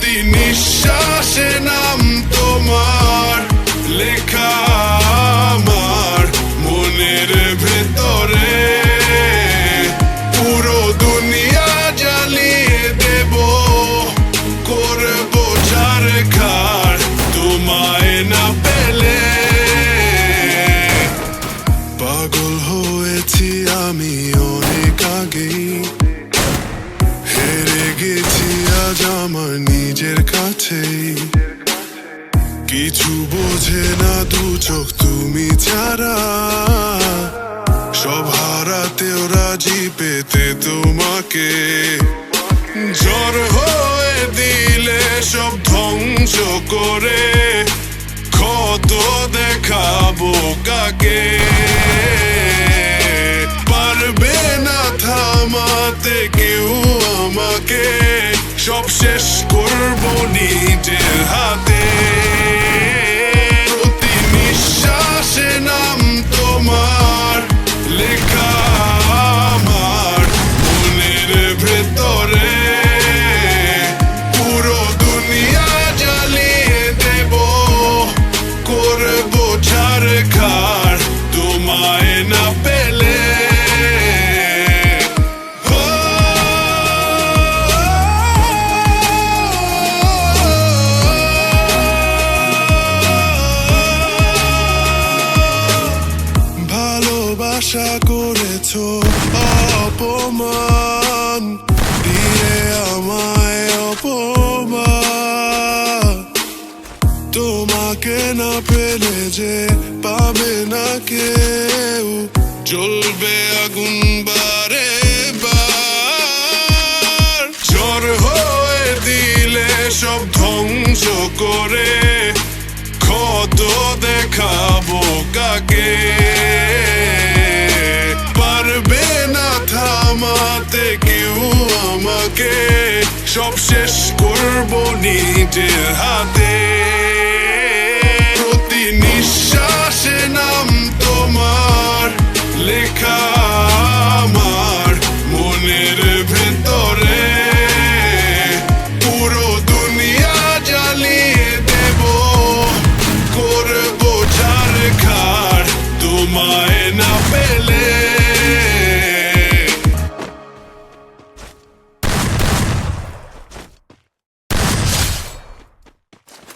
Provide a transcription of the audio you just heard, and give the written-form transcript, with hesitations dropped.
প্রতি নিঃশ্বাসে নাম তোমার লেখা আমার মনের ভেতরে। পুরো দুনিয়া জ্বালিয়ে দেব, করবো ছারখার তোমায় না পেলে। পাগল হয়েছি আমি অনেক আগেই, হেরে গেছি আজ আমার নিজের কাছেই। কিছু বোঝে না দু চোখ তুমি ছাড়া, সব হারাতেও রাজি পেতে তোমাকে। জ্বর হয়ে দিলে সব ধ্বংস করে, ক্ষত দেখাবো কাকে। পারবে না থামাতে কেউ আমাকে, সব শেষ করবো নিজের হাতে। প্রতি নিঃশ্বাসে নাম তোমার লেখা আমার মনের ভেতরে। পুরো দুনিয়া জ্বালিয়ে দেব, করবো ছারখার তোমায় না পেলে। ভালোবাসা করেছো অপমান দিয়ে আমায় অপমান। তোমাকে না পেলে যে পাবে না কেউ, জ্বলবে আগুন বারে বার। জ্বর হয়ে দিলে সব ধ্বংস করে, ক্ষত দেখাবো কাকে। পারবে না থামাতে কেউ আমাকে, সব শেষ করবো নিজের হাতে। প্রতি নিঃশ্বাসে নাম তোমার লেখা